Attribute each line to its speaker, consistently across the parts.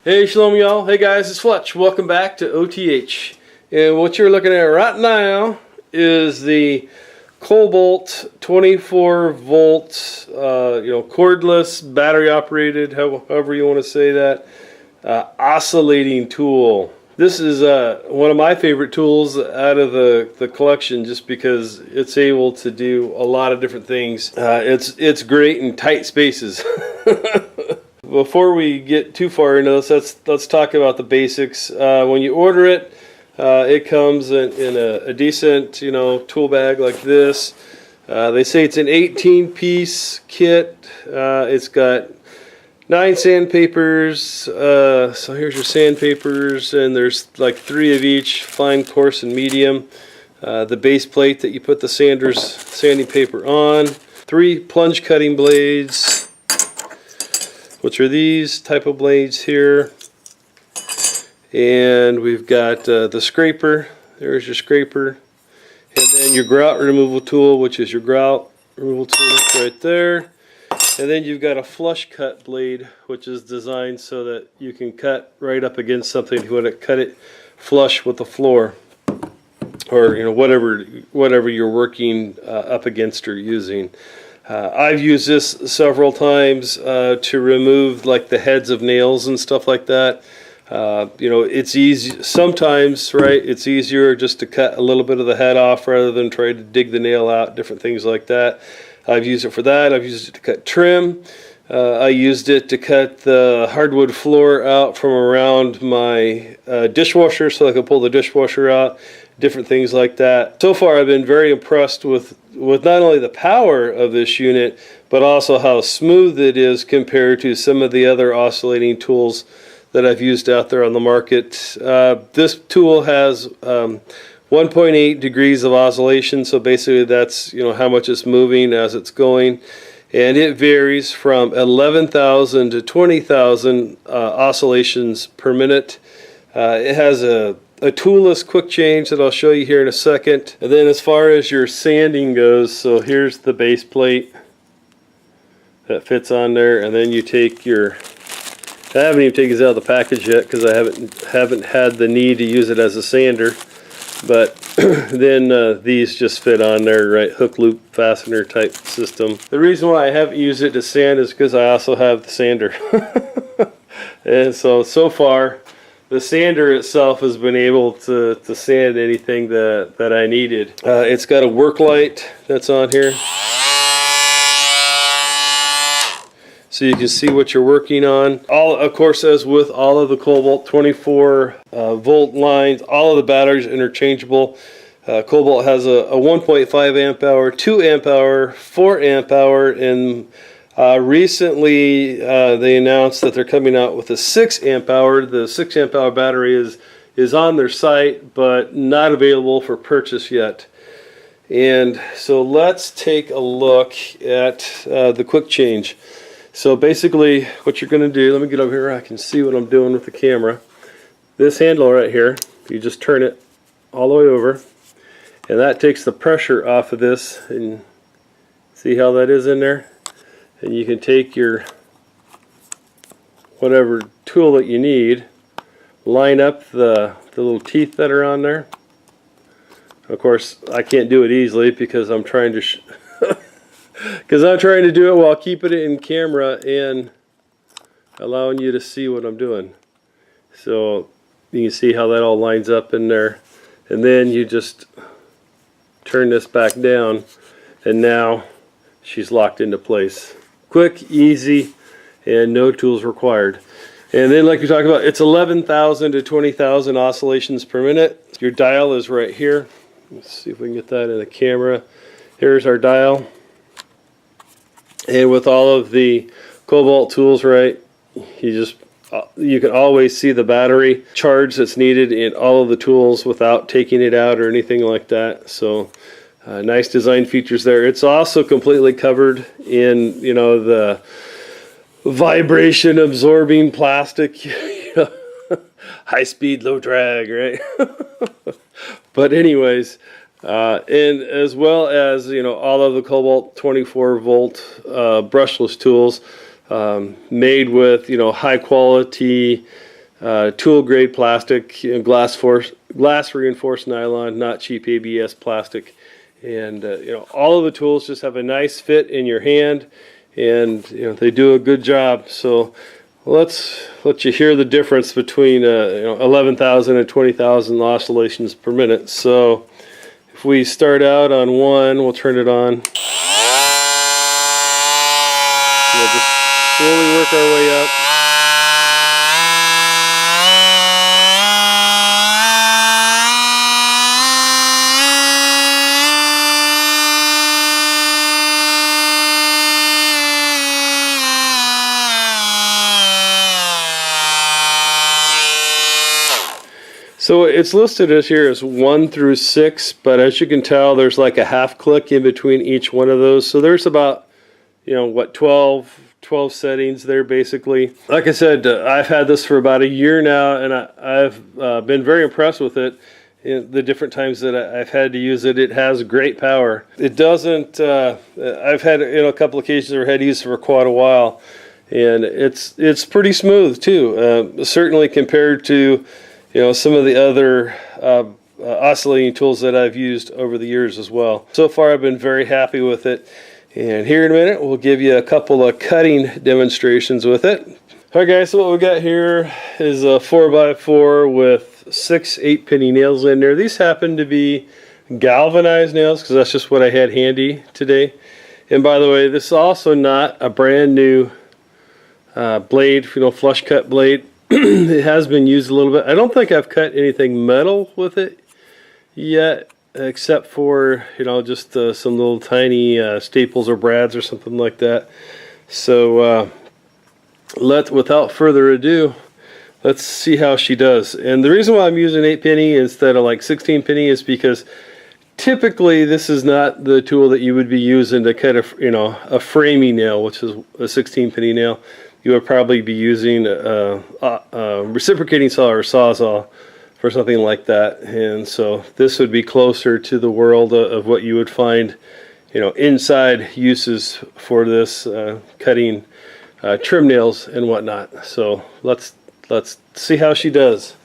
Speaker 1: Hey, shalom y'all. Hey guys, it's Fletch. Welcome back to OTH. And what you're looking at right now is the Kobalt 24v, cordless, battery operated, however you want to say that, oscillating tool. This is one of my favorite tools out of the collection, just because it's able to do a lot of different things. It's great in tight spaces. Before we get too far into this, let's talk about the basics. When you order it, it comes in a decent, tool bag like this. They say it's an 18-piece kit. It's got 9 sandpapers. So here's your sandpapers, and there's like 3 of each: fine, coarse, and medium. The base plate that you put the sanding paper on. 3 plunge cutting blades, which are these type of blades here. And we've got the scraper. There's your scraper. And then your grout removal tool, which is your grout removal tool right there. And then you've got a flush cut blade, which is designed so that you can cut right up against something. You want to cut it flush with the floor, or whatever you're working up against or using. I've used this several times to remove like the heads of nails and stuff like that. It's easy sometimes, right? It's easier just to cut a little bit of the head off rather than try to dig the nail out, different things like that. I've used it for that. I've used it to cut trim. I used it to cut the hardwood floor out from around my dishwasher, so I could pull the dishwasher out, different things like that. So far I've been very impressed with not only the power of this unit, but also how smooth it is compared to some of the other oscillating tools that I've used out there on the market. This tool has 1.8 degrees of oscillation, so basically that's how much it's moving as it's going, and it varies from 11,000 to 20,000 oscillations per minute. It has a toolless quick change that I'll show you here in a second. And then as far as your sanding goes, so here's the base plate that fits on there, and then you take your, I haven't even taken this out of the package yet because I haven't had the need to use it as a sander, but then these just fit on there, right? Hook loop fastener type system. The reason why I haven't used it to sand is because I also have the sander. And so far the sander itself has been able to sand anything that I needed. It's got a work light that's on here, so you can see what you're working on. Of course, as with all of the Kobalt 24 volt lines, all of the batteries are interchangeable. Kobalt has a 1.5 amp hour, 2 amp hour, 4 amp hour, and recently they announced that they're coming out with a 6 amp hour. The 6 amp hour battery is on their site, but not available for purchase yet. And so let's take a look at the quick change. So basically what you're going to do, let me get over here, I can see what I'm doing with the camera. This handle right here, you just turn it all the way over, and that takes the pressure off of this, and see how that is in there? And you can take your whatever tool that you need, line up the little teeth that are on there. Of course, I can't do it easily because I'm trying to do it while keeping it in camera and allowing you to see what I'm doing. So you can see how that all lines up in there, and then you just turn this back down, and now she's locked into place. Quick, easy, and no tools required. And then, like we talked about, it's 11,000 to 20,000 oscillations per minute. Your dial is right here. Let's see if we can get that in the camera. Here's our dial. And with all of the Kobalt tools, right, you can always see the battery charge that's needed in all of the tools without taking it out or anything like that. So nice design features there. It's also completely covered in the vibration absorbing plastic, high speed, low drag, right? But anyways, and as well as all of the Kobalt 24 volt brushless tools, made with high quality tool grade plastic, you know, glass reinforced nylon, not cheap ABS plastic. And you know, all of the tools just have a nice fit in your hand, and you know, they do a good job. So let's let you hear the difference between you know, 11,000 and 20,000 oscillations per minute. So if we start out on 1, we'll turn it on. We'll just slowly work our way up. So it's listed as here as 1 through 6, but as you can tell, there's like a half click in between each one of those. So there's about, you know, what, 12 settings there basically. Like I said, I've had this for about a year now, and I've been very impressed with it. In the different times that I've had to use it, it has great power. It doesn't, I've had, you know, a couple occasions where I had to use it for quite a while, and it's pretty smooth too. Certainly compared to, you know, some of the other oscillating tools that I've used over the years as well. So far I've been very happy with it, and here in a minute we'll give you a couple of cutting demonstrations with it. Alright guys, so what we got here is a 4x4 with 6 8-penny nails in there. These happen to be galvanized nails because that's just what I had handy today. And by the way, this is also not a brand new blade, you know, flush cut blade. It has been used a little bit. I don't think I've cut anything metal with it yet, except for, you know, just some little tiny staples or brads or something like that. So without further ado, let's see how she does. And the reason why I'm using 8-penny instead of like 16-penny is because typically this is not the tool that you would be using to cut a framing nail, which is a 16-penny nail. You would probably be using a reciprocating saw or sawzall for something like that. And so this would be closer to the world of what you would find, you know, inside uses for this cutting trim nails and whatnot. So let's see how she does.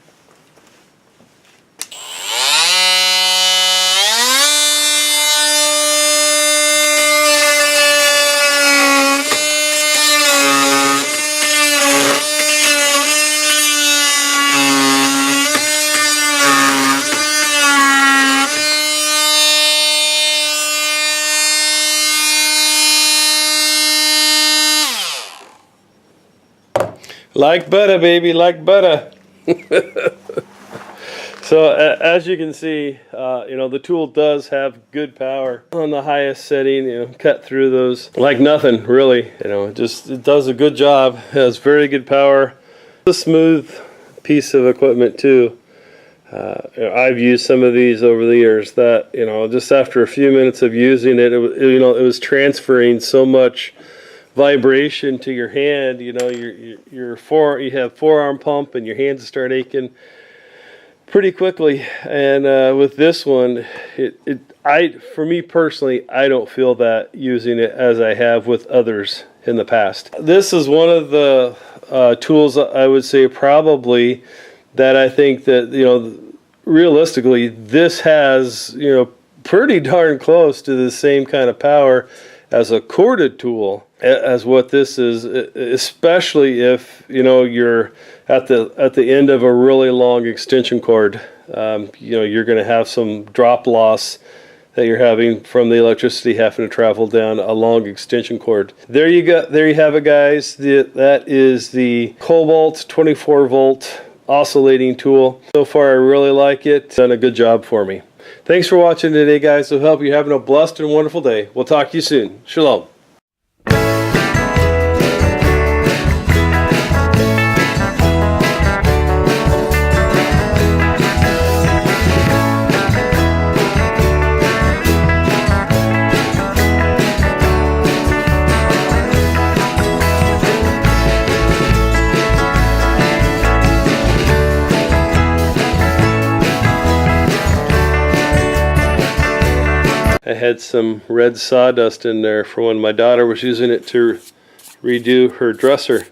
Speaker 1: Like butter, baby, like butter. So as you can see, you know, the tool does have good power on the highest setting. You know, cut through those like nothing, really. You know, it does a good job. It has very good power. It's a smooth piece of equipment too. You know, I've used some of these over the years that, you know, just after a few minutes of using it, you know, it was transferring so much vibration to your hand. You know, you have forearm pump and your hands start aching pretty quickly. And with this one, for me personally, I don't feel that using it as I have with others in the past. This is one of the tools I would say probably that I think that, you know, realistically this has, you know, pretty darn close to the same kind of power as a corded tool as what this is, especially if, you know, you're at the end of a really long extension cord. You know, you're going to have some drop loss that you're having from the electricity having to travel down a long extension cord. There you go. There you have it, guys. That is the Kobalt 24V oscillating tool. So far, I really like it. It's done a good job for me. Thanks for watching today, guys. I hope you're having a blessed and wonderful day. We'll talk to you soon. Shalom. I had some red sawdust in there for when my daughter was using it to redo her dresser.